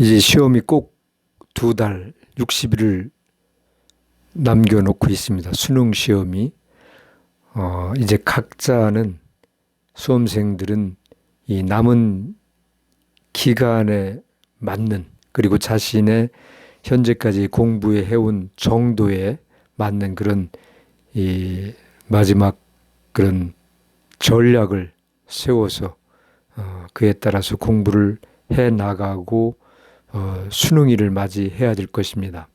이제 시험이 꼭 2달 60일을 남겨놓고 있습니다. 수능 시험이. 이제 각자는 수험생들은 이 남은 기간에 맞는, 그리고 자신의 현재까지 공부해 해온 정도에 맞는 그런 이 마지막 그런 전략을 세워서 그에 따라서 공부를 해 나가고 수능일을 맞이해야 될 것입니다.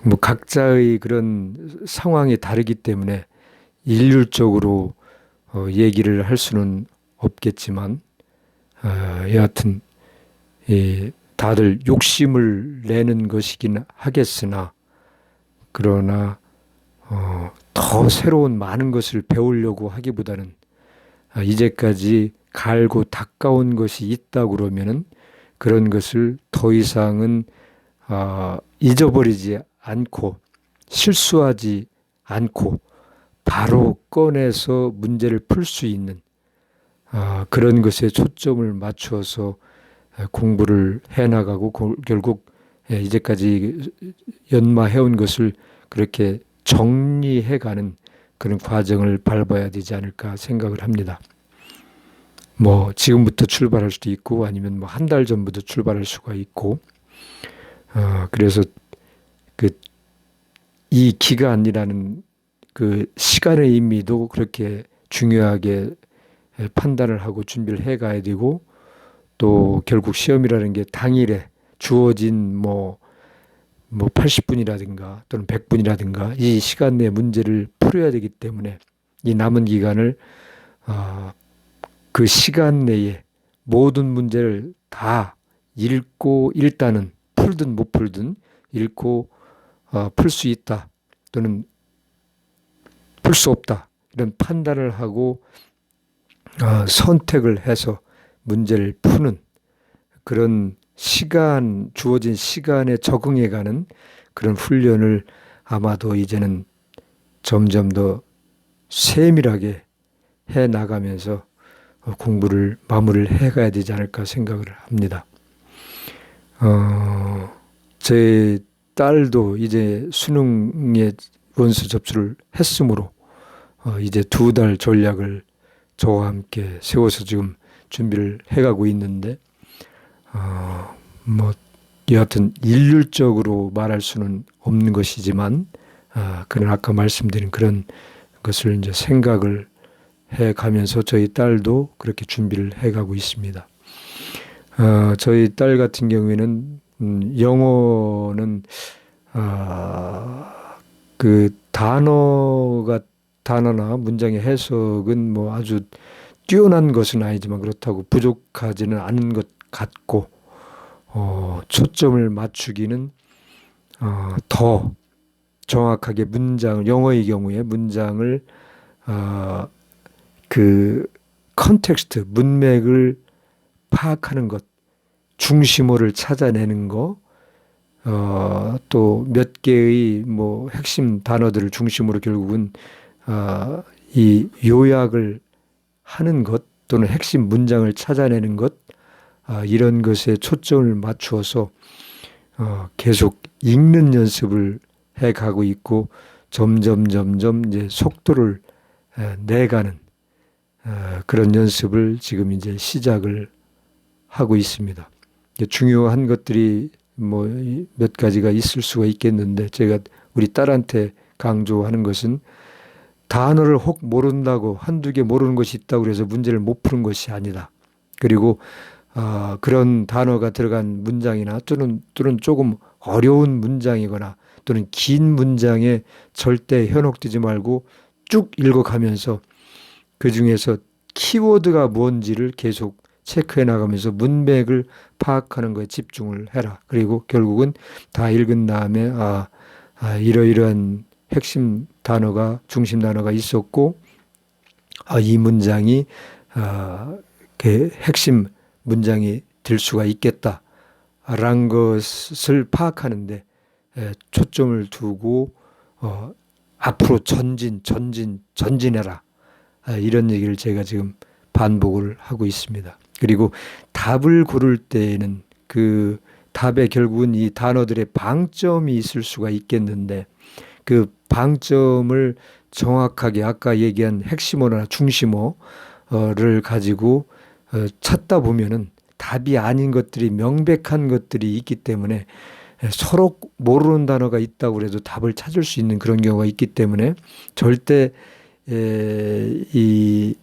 뭐 각자의 그런 상황이 다르기 때문에 일률적으로 얘기를 할 수는 없겠지만, 여하튼 다들 욕심을 내는 것이긴 하겠으나, 그러나 더 새로운 많은 것을 배우려고 하기보다는 이제까지 갈고 닦아온 것이 있다 그러면은 그런 것을 더 이상은 잊어버리지 않고 실수하지 않고 바로 꺼내서 문제를 풀 수 있는 그런 것에 초점을 맞추어서 공부를 해나가고 결국 이제까지 연마해온 것을 그렇게 정리해가는 그런 과정을 밟아야 되지 않을까 생각을 합니다. 뭐 지금부터 출발할 수도 있고 아니면 뭐 한 달 전부터 출발할 수가 있고, 그래서 이 기간이라는 그 시간의 의미도 그렇게 중요하게 판단을 하고 준비를 해 가야 되고, 또 결국 시험이라는 게 당일에 주어진 뭐 80분이라든가 또는 100분이라든가 이 시간 내 문제를 풀어야 되기 때문에 이 남은 기간을 그 시간 내에 모든 문제를 다 읽고, 일단은 풀든 못 풀든 읽고 풀 수 있다 또는 풀 수 없다 이런 판단을 하고 선택을 해서 문제를 푸는 그런 시간, 주어진 시간에 적응해가는 그런 훈련을 아마도 이제는 점점 더 세밀하게 해 나가면서 공부를 마무리를 해가야 되지 않을까 생각을 합니다. 제 딸도 이제 수능에 원서 접수를 했으므로 이제 2달 전략을 저와 함께 세워서 지금 준비를 해가고 있는데, 뭐 여하튼 일률적으로 말할 수는 없는 것이지만, 그런 아까 말씀드린 그런 것을 이제 생각을 해가면서 저희 딸도 그렇게 준비를 해가고 있습니다. 저희 딸 같은 경우에는 영어는 그 단어나 문장의 해석은 뭐 아주 뛰어난 것은 아니지만 그렇다고 부족하지는 않은 것 같고, 초점을 맞추기는 더 정확하게 문장을, 영어의 경우에 문장을 그 컨텍스트, 문맥을 파악하는 것, 중심어를 찾아내는 거, 또 몇 개의 뭐 핵심 단어들을 중심으로 결국은 이 요약을 하는 것 또는 핵심 문장을 찾아내는 것, 이런 것에 초점을 맞추어서 계속 읽는 연습을 해 가고 있고, 점점 이제 속도를 내가는 그런 연습을 지금 이제 시작을 하고 있습니다. 중요한 것들이 뭐 몇 가지가 있을 수가 있겠는데, 제가 우리 딸한테 강조하는 것은 단어를 혹 모른다고 한두 개 모르는 것이 있다고 해서 문제를 못 푸는 것이 아니다. 그리고 그런 단어가 들어간 문장이나 또는 조금 어려운 문장이거나 또는 긴 문장에 절대 현혹되지 말고 쭉 읽어가면서 그 중에서 키워드가 뭔지를 계속 체크해 나가면서 문맥을 파악하는 것에 집중을 해라. 그리고 결국은 다 읽은 다음에 이러이러한 핵심 단어가, 중심 단어가 있었고, 이 문장이 핵심 문장이 될 수가 있겠다라는 것을 파악하는데 초점을 두고 앞으로 전진해라. 이런 얘기를 제가 지금 반복을 하고 있습니다. 그리고 답을 고를 때에는 그 답에 결국은 이 단어들의 방점이 있을 수가 있겠는데 그 방점을 정확하게 아까 얘기한 핵심어나 중심어를 가지고 찾다 보면은 답이 아닌 것들이 명백한 것들이 있기 때문에 서로 모르는 단어가 있다고 해도 답을 찾을 수 있는 그런 경우가 있기 때문에 절대 이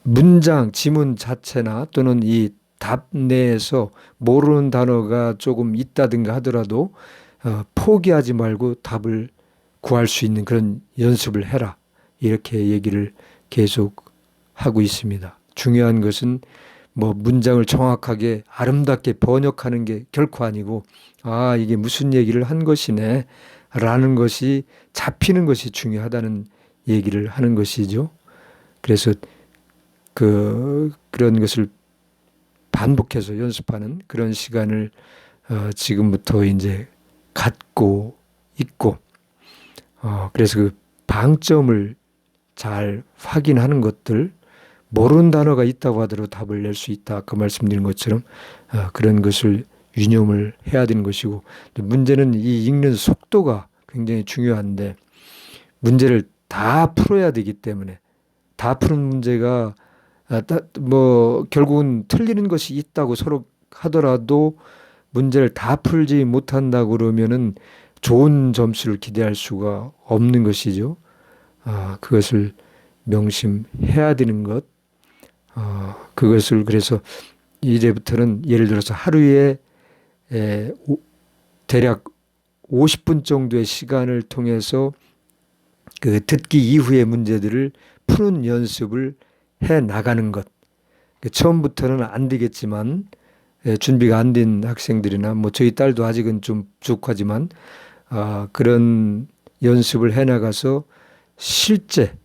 문장, 지문 자체나 또는 이 답 내에서 모르는 단어가 조금 있다든가 하더라도 포기하지 말고 답을 구할 수 있는 그런 연습을 해라. 이렇게 얘기를 계속 하고 있습니다. 중요한 것은 뭐 문장을 정확하게 아름답게 번역하는 게 결코 아니고 아, 이게 무슨 얘기를 한 것이네 라는 것이 잡히는 것이 중요하다는 얘기를 하는 것이죠. 그래서 그런 것을 반복해서 연습하는 그런 시간을 지금부터 이제 갖고 있고 그래서 그 방점을 잘 확인하는 것들 모르는 단어가 있다고 하더라도 답을 낼 수 있다. 아까 말씀드린 것처럼 그런 것을 유념을 해야 되는 것이고 문제는 이 읽는 속도가 굉장히 중요한데 문제를 다 풀어야 되기 때문에 다 푸는 문제가 뭐 결국은 틀리는 것이 있다고 서로 하더라도 문제를 다 풀지 못한다고 그러면은 좋은 점수를 기대할 수가 없는 것이죠. 그것을 명심해야 되는 것. 그것을 그래서 이제부터는 예를 들어서 하루에 대략 50분 정도의 시간을 통해서 그 듣기 이후의 문제들을 푸는 연습을 해 나가는 것. 처음부터는 안 되겠지만 준비가 안 된 학생들이나 뭐 저희 딸도 아직은 좀 부족하지만 그런 연습을 해 나가서 실제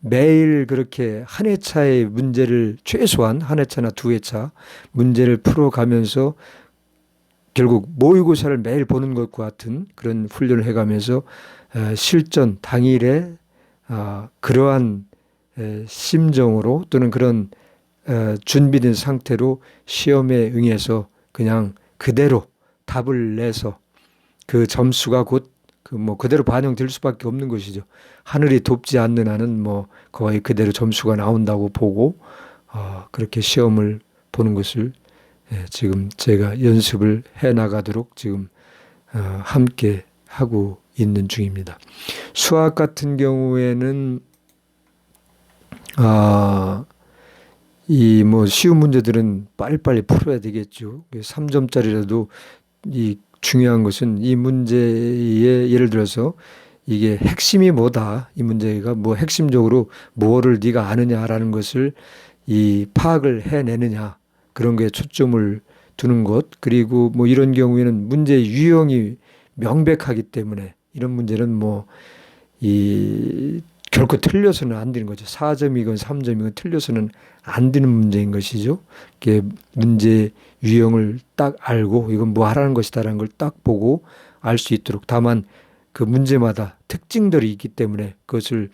매일 그렇게 한 회차의 문제를 최소한 한 회차나 두 회차 문제를 풀어가면서 결국 모의고사를 매일 보는 것과 같은 그런 훈련을 해가면서 실전 당일에 그러한 심정으로 또는 그런 준비된 상태로 시험에 응해서 그냥 그대로 답을 내서 그 점수가 곧 뭐 그대로 반영될 수밖에 없는 것이죠. 하늘이 돕지 않는 한은 뭐 거의 그대로 점수가 나온다고 보고 그렇게 시험을 보는 것을 지금 제가 연습을 해 나가도록 지금 함께 하고 있는 중입니다. 수학 같은 경우에는 이 뭐 쉬운 문제들은 빨리빨리 풀어야 되겠죠. 3점짜리라도 이 중요한 것은 이 문제의 예를 들어서 이게 핵심이 뭐다. 이 문제가 뭐 핵심적으로 뭐를 네가 아느냐라는 것을 이 파악을 해내느냐. 그런 거에 초점을 두는 것. 그리고 뭐 이런 경우에는 문제 유형이 명백하기 때문에 이런 문제는 뭐 이 결코 틀려서는 안 되는 거죠. 4점이건 3점이건 틀려서는 안 되는 문제인 것이죠. 이게 문제 유형을 딱 알고 이건 뭐 하라는 것이다라는 걸 딱 보고 알 수 있도록 다만 그 문제마다 특징들이 있기 때문에 그것을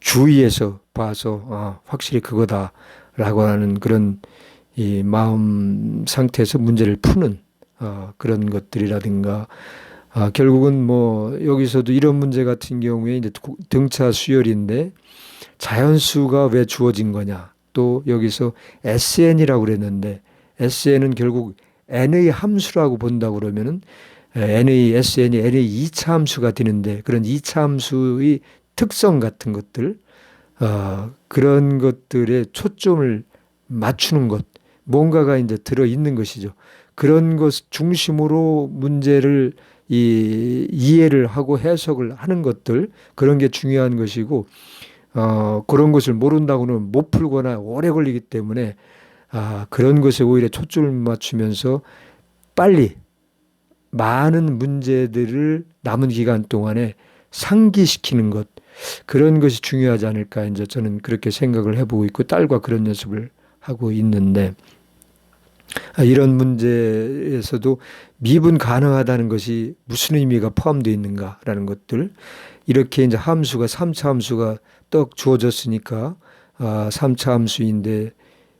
주의해서 봐서 확실히 그거다라고 하는 그런 이 마음 상태에서 문제를 푸는 그런 것들이라든가 결국은 뭐 여기서도 이런 문제 같은 경우에 이제 등차 수열인데 자연수가 왜 주어진 거냐 또 여기서 SN이라고 그랬는데 SN은 결국 N의 함수라고 본다고 그러면은 N의 SN이 N의 2차 함수가 되는데 그런 2차 함수의 특성 같은 것들 그런 것들에 초점을 맞추는 것 뭔가가 이제 들어 있는 것이죠. 그런 것 중심으로 문제를 이해를 하고 해석을 하는 것들 그런 게 중요한 것이고 그런 것을 모른다고는 못 풀거나 오래 걸리기 때문에 그런 것에 오히려 초점을 맞추면서 빨리 많은 문제들을 남은 기간 동안에 상기시키는 것 그런 것이 중요하지 않을까 이제 저는 그렇게 생각을 해보고 있고 딸과 그런 연습을 하고 있는데 이런 문제에서도 미분 가능하다는 것이 무슨 의미가 포함되어 있는가라는 것들 이렇게 이제 함수가 3차 함수가 떡 주어졌으니까 3차 함수인데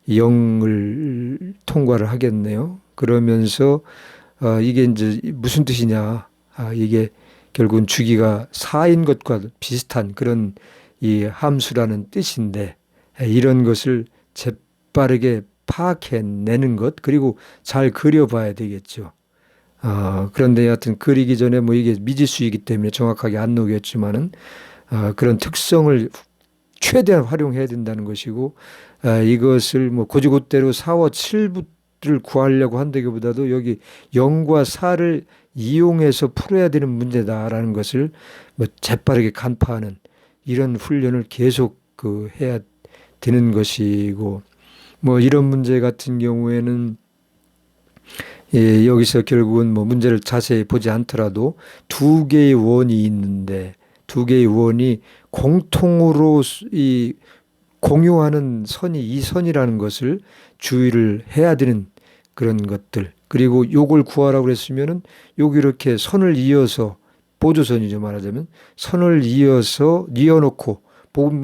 0을 통과를 하겠네요. 그러면서 이게 이제 무슨 뜻이냐? 이게 결국은 주기가 4인 것과 비슷한 그런 이 함수라는 뜻인데 이런 것을 재빠르게 파악해내는 것 그리고 잘 그려봐야 되겠죠. 그런데 여하튼 그리기 전에 뭐 이게 미지수이기 때문에 정확하게 안 녹였지만은 그런 특성을 최대한 활용해야 된다는 것이고 이것을 뭐 고지고대로 4와 7를 구하려고 한다기보다도 여기 0과 4를 이용해서 풀어야 되는 문제다라는 것을 뭐 재빠르게 간파하는 이런 훈련을 계속 해야 되는 것이고 뭐 이런 문제 같은 경우에는 여기서 결국은 뭐 문제를 자세히 보지 않더라도 두 개의 원이 있는데 두 개의 원이 공통으로 이 공유하는 선이 이 선이라는 것을 주의를 해야 되는 그런 것들. 그리고 요걸 구하라고 그랬으면은 여기 이렇게 선을 이어서 보조선이죠 말하자면 선을 이어놓고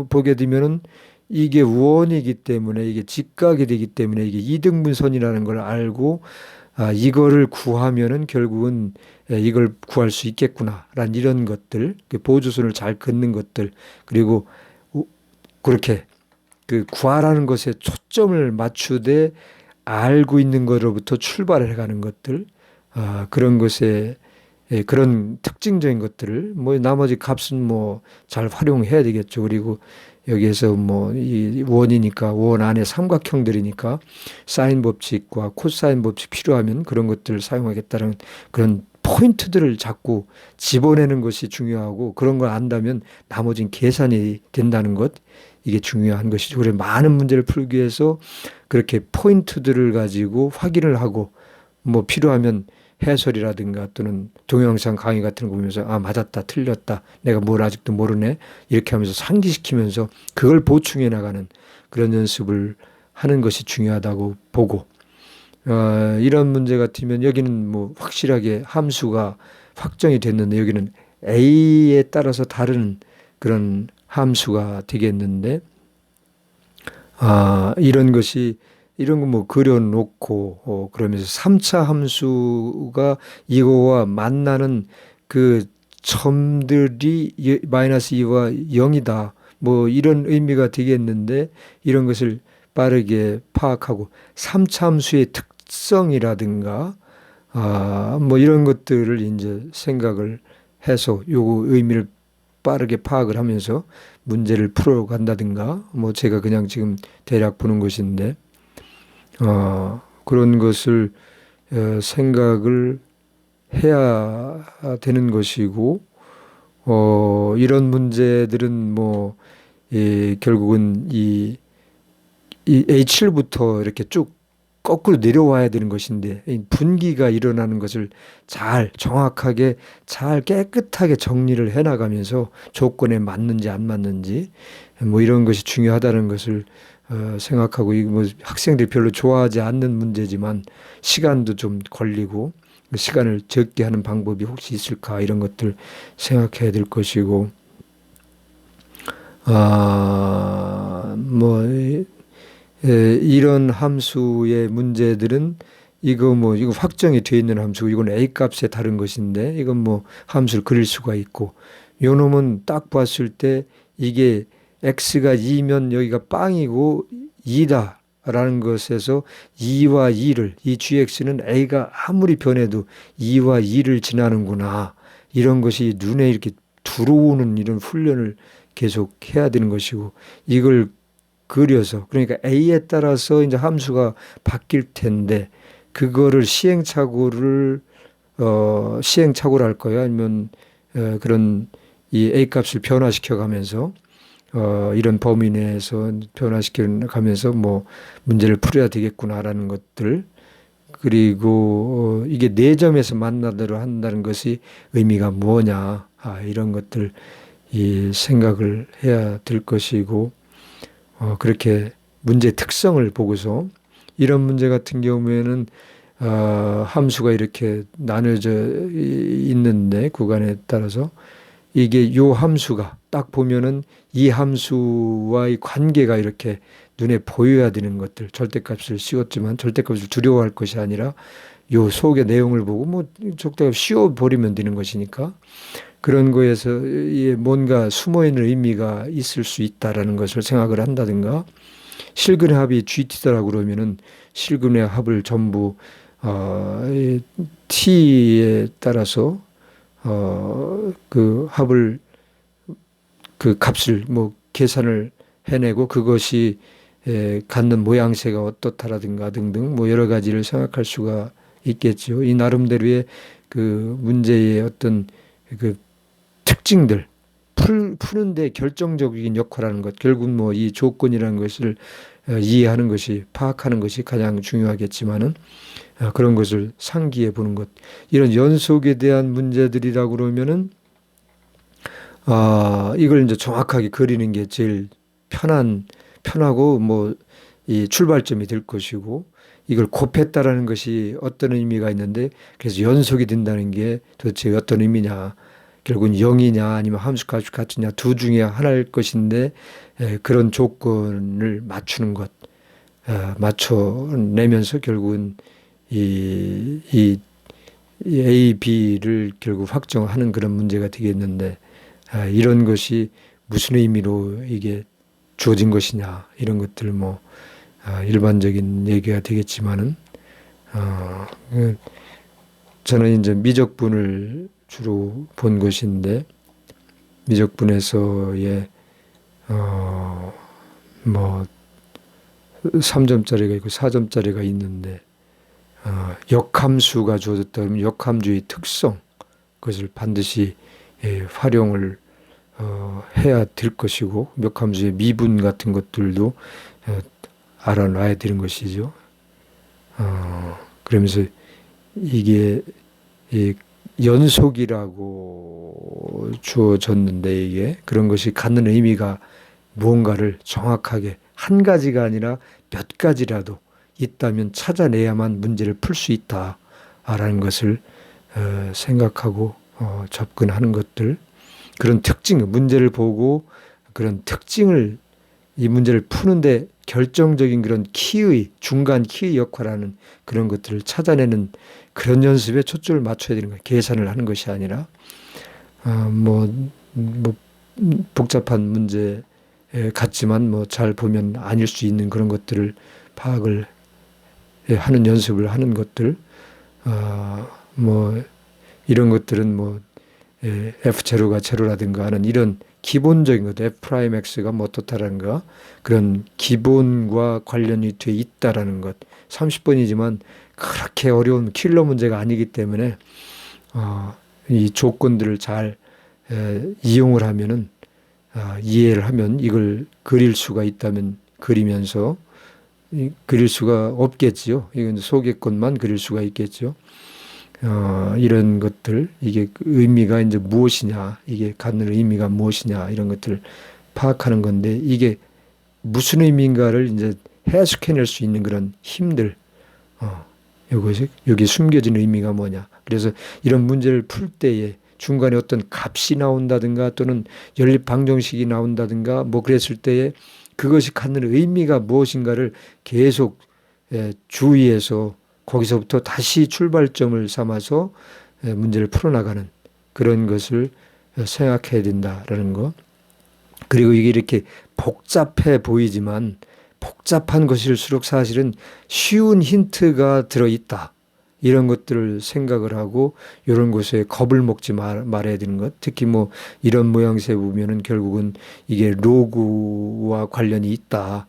보게 되면은 이게 원이기 때문에 이게 직각이 되기 때문에 이게 이등분선이라는 걸 알고 이거를 구하면은 결국은 이걸 구할 수 있겠구나라는 이런 것들, 보조선을 잘 긋는 것들, 그리고 그렇게 구하라는 것에 초점을 맞추되 알고 있는 것으로부터 출발을 해가는 것들, 그런 것에 그런 특징적인 것들을 뭐 나머지 값은 뭐 잘 활용해야 되겠죠. 그리고 여기에서 뭐 이 원이니까 원 안에 삼각형들이니까 사인 법칙과 코사인 법칙 필요하면 그런 것들을 사용하겠다는 그런 포인트들을 자꾸 집어내는 것이 중요하고 그런 걸 안다면 나머지는 계산이 된다는 것 이게 중요한 것이죠. 그래서 많은 문제를 풀기 위해서 그렇게 포인트들을 가지고 확인을 하고 뭐 필요하면 해설이라든가 또는 동영상 강의 같은 거 보면서 맞았다 틀렸다 내가 뭘 아직도 모르네 이렇게 하면서 상기시키면서 그걸 보충해 나가는 그런 연습을 하는 것이 중요하다고 보고 이런 문제 같으면 여기는 뭐 확실하게 함수가 확정이 됐는데 여기는 A에 따라서 다른 그런 함수가 되겠는데 이런 것이 이런 거 뭐 그려놓고 그러면서 3차 함수가 이거와 만나는 그 점들이 마이너스 2와 0이다. 뭐 이런 의미가 되겠는데 이런 것을 빠르게 파악하고 3차 함수의 특성이라든가 뭐 이런 것들을 이제 생각을 해서 요거 의미를 빠르게 파악을 하면서 문제를 풀어간다든가 뭐 제가 그냥 지금 대략 보는 것인데 그런 것을 생각을 해야 되는 것이고 이런 문제들은 뭐 결국은 이 A7부터 이렇게 쭉 거꾸로 내려와야 되는 것인데 분기가 일어나는 것을 잘 정확하게 잘 깨끗하게 정리를 해나가면서 조건에 맞는지 안 맞는지 뭐 이런 것이 중요하다는 것을 생각하고 이 뭐 학생들이 별로 좋아하지 않는 문제지만 시간도 좀 걸리고 시간을 적게 하는 방법이 혹시 있을까 이런 것들 생각해야 될 것이고 뭐 이런 함수의 문제들은 이거 확정이 되어 있는 함수고 이건 A 값에 다른 것인데 이건 뭐 함수를 그릴 수가 있고 요 놈은 딱 봤을 때 이게 x가 2면 여기가 빵이고 2다 라는 것에서 2와 2를 이 gx는 a가 아무리 변해도 2와 2를 지나는구나 이런 것이 눈에 이렇게 들어오는 이런 훈련을 계속 해야 되는 것이고 이걸 그려서 그러니까 a에 따라서 이제 함수가 바뀔 텐데 그거를 시행착오를 할 거야 아니면 그런 이 a 값을 변화시켜 가면서 이런 범위 내에서 변화시켜 가면서 뭐 문제를 풀어야 되겠구나라는 것들 그리고 이게 4점에서 만나도록 한다는 것이 의미가 뭐냐 이런 것들 이 생각을 해야 될 것이고 그렇게 문제 특성을 보고서 이런 문제 같은 경우에는 함수가 이렇게 나눠져 있는데 구간에 따라서 이게 요 함수가 딱 보면은 이 함수와의 관계가 이렇게 눈에 보여야 되는 것들, 절대값을 씌웠지만 절대값을 두려워할 것이 아니라 요 속의 내용을 보고 뭐 절대값 씌워버리면 되는 것이니까 그런 거에서 뭔가 숨어있는 의미가 있을 수 있다라는 것을 생각을 한다든가 실근의 합이 GT다라고 그러면은 실근의 합을 전부 이 T에 따라서 그 합을 그 값을 뭐 계산을 해내고 그것이 갖는 모양새가 어떻다라든가 등등 뭐 여러 가지를 생각할 수가 있겠죠. 이 나름대로의 그 문제의 어떤 그 특징들 푸는데 결정적인 역할하는 것 결국 뭐 이 조건이라는 것을 이해하는 것이 파악하는 것이 가장 중요하겠지만은 그런 것을 상기해 보는 것 이런 연속에 대한 문제들이라고 그러면은 이걸 이제 정확하게 그리는 게 제일 편하고 뭐 이 출발점이 될 것이고 이걸 곱했다라는 것이 어떤 의미가 있는데 그래서 연속이 된다는 게 도대체 어떤 의미냐 결국은 0이냐 아니면 함수값이 같으냐 두 중에 하나일 것인데 그런 조건을 맞추는 것 맞춰내면서 결국은 이 A, B를 결국 확정하는 그런 문제가 되겠는데 이런 것이 무슨 의미로 이게 주어진 것이냐 이런 것들 뭐 일반적인 얘기가 되겠지만은 저는 이제 미적분을 주로 본 것인데 미적분에서의 뭐 3점짜리가 있고 4점짜리가 있는데 역함수가 주어졌다 그러면 역함수의 특성 그것을 반드시 활용을 해야 될 것이고 역함수의 미분 같은 것들도 알아놔야 되는 것이죠. 그러면서 이게 연속이라고 주어졌는데 이게 그런 것이 갖는 의미가 무언가를 정확하게 한 가지가 아니라 몇 가지라도 있다면 찾아내야만 문제를 풀 수 있다라는 것을 생각하고 접근하는 것들 그런 특징 문제를 보고 그런 특징을 이 문제를 푸는데 결정적인 그런 키의 중간 키의 역할하는 그런 것들을 찾아내는 그런 연습에 초점을 맞춰야 되는 거예요. 계산을 하는 것이 아니라 뭐 복잡한 문제 같지만 뭐 잘 보면 아닐 수 있는 그런 것들을 파악을 하는 연습을 하는 것들 뭐 이런 것들은 뭐 F0가 제로라든가 하는 이런 기본적인 것, F'X가 뭐 어떻다라는가 그런 기본과 관련이 돼 있다라는 것. 30번이지만 그렇게 어려운 킬러 문제가 아니기 때문에 이 조건들을 잘 이용을 하면은 이해를 하면 이걸 그릴 수가 있다면 그리면서 그릴 수가 없겠지요. 이건 속의 것만 그릴 수가 있겠죠. 이런 것들, 이게 의미가 이제 무엇이냐, 이게 갖는 의미가 무엇이냐, 이런 것들을 파악하는 건데, 이게 무슨 의미인가를 이제 해석해낼 수 있는 그런 힘들, 이것이, 여기 숨겨진 의미가 뭐냐. 그래서 이런 문제를 풀 때에 중간에 어떤 값이 나온다든가 또는 연립 방정식이 나온다든가 뭐 그랬을 때에 그것이 갖는 의미가 무엇인가를 계속 주의해서 거기서부터 다시 출발점을 삼아서 문제를 풀어나가는 그런 것을 생각해야 된다라는 것. 그리고 이게 이렇게 복잡해 보이지만 복잡한 것일수록 사실은 쉬운 힌트가 들어있다. 이런 것들을 생각을 하고 이런 것에 겁을 먹지 말아야 되는 것. 특히 뭐 이런 모양새 보면은 결국은 이게 로그와 관련이 있다.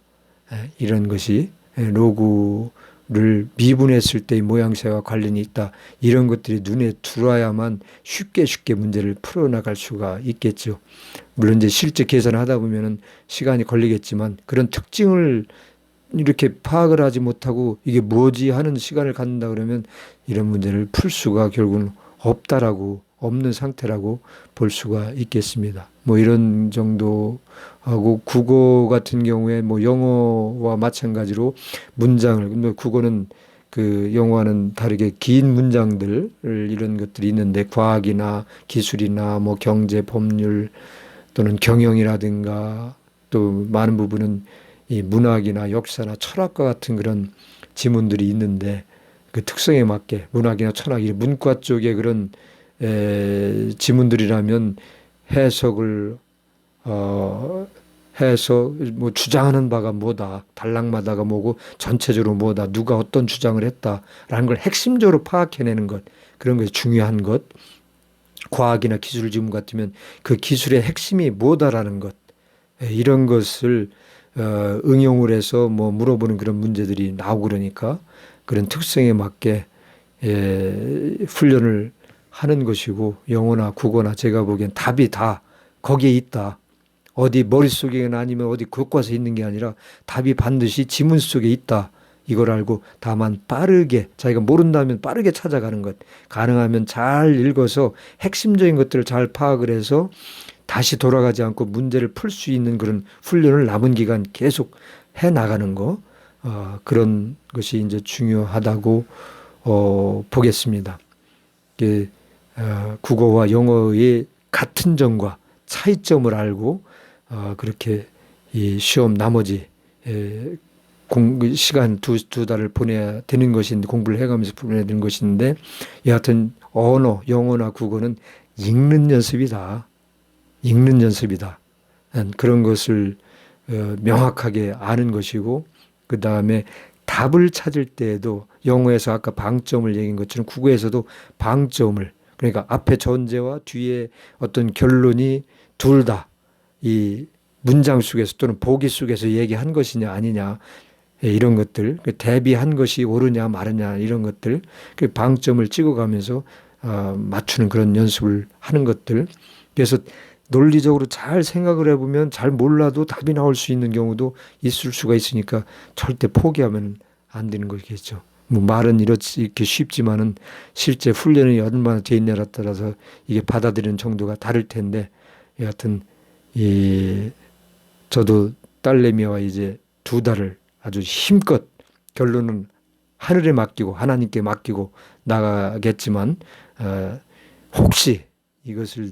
이런 것이 로그를 미분했을 때의 모양새와 관련이 있다. 이런 것들이 눈에 들어와야만 쉽게 문제를 풀어나갈 수가 있겠죠. 물론 이제 실제 계산을 하다 보면은 시간이 걸리겠지만 그런 특징을 이렇게 파악을 하지 못하고 이게 뭐지 하는 시간을 갖는다 그러면 이런 문제를 풀 수가 결국은 없는 상태라고 볼 수가 있겠습니다. 뭐 이런 정도하고 국어 같은 경우에 뭐 영어와 마찬가지로 문장을 국어는 그 영어와는 다르게 긴 문장들 이런 것들이 있는데 과학이나 기술이나 뭐 경제 법률 또는 경영이라든가 또 많은 부분은 이 문학이나 역사나 철학과 같은 그런 지문들이 있는데 그 특성에 맞게 문학이나 철학, 이 문과 쪽의 그런 지문들이라면 해석을 해서 뭐 주장하는 바가 뭐다, 단락마다가 뭐고 전체적으로 뭐다, 누가 어떤 주장을 했다라는 걸 핵심적으로 파악해내는 것, 그런 것이 중요한 것. 과학이나 기술 지문 같으면 그 기술의 핵심이 뭐다라는 것, 이런 것을 응용을 해서 뭐 물어보는 그런 문제들이 나오고 그러니까 그런 특성에 맞게 훈련을 하는 것이고, 영어나 국어나 제가 보기엔 답이 다 거기에 있다. 어디 머릿속에나 아니면 어디 교과서에 있는 게 아니라 답이 반드시 지문 속에 있다. 이걸 알고 다만 빠르게, 자기가 모른다면 빠르게 찾아가는 것, 가능하면 잘 읽어서 핵심적인 것들을 잘 파악을 해서 다시 돌아가지 않고 문제를 풀 수 있는 그런 훈련을 남은 기간 계속 해 나가는 거, 그런 것이 이제 중요하다고 보겠습니다. 국어와 영어의 같은 점과 차이점을 알고 그렇게 이 시험 나머지 시간 두 달을 보내야 되는 것인데, 공부를 해가면서 보내야 되는 것인데, 여하튼 언어, 영어나 국어는 읽는 연습이다. 읽는 연습이다. 그런 것을 명확하게 아는 것이고, 그 다음에 답을 찾을 때에도 영어에서 아까 방점을 얘기한 것처럼 국어에서도 방점을, 그러니까 앞에 전제와 뒤에 어떤 결론이 둘 다 이 문장 속에서 또는 보기 속에서 얘기한 것이냐 아니냐, 이런 것들, 대비한 것이 옳으냐 마르냐, 이런 것들, 그 방점을 찍어가면서 맞추는 그런 연습을 하는 것들. 그래서 논리적으로 잘 생각을 해보면 잘 몰라도 답이 나올 수 있는 경우도 있을 수가 있으니까 절대 포기하면 안 되는 거겠죠. 뭐 말은 이렇게 쉽지만은 실제 훈련이 얼마나 돼 있냐에 따라서 이게 받아들이는 정도가 다를 텐데, 여하튼 저도 딸내미와 이제 두 달을 아주 힘껏, 결론은 하늘에 맡기고 하나님께 맡기고 나가겠지만, 혹시 이것을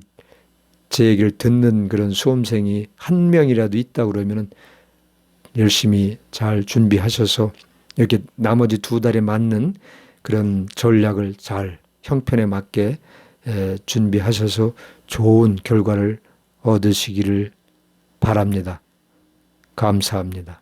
제 얘기를 듣는 그런 수험생이 한 명이라도 있다 그러면은 열심히 잘 준비하셔서 이렇게 나머지 두 달에 맞는 그런 전략을 잘 형편에 맞게 준비하셔서 좋은 결과를 얻으시기를 바랍니다. 감사합니다.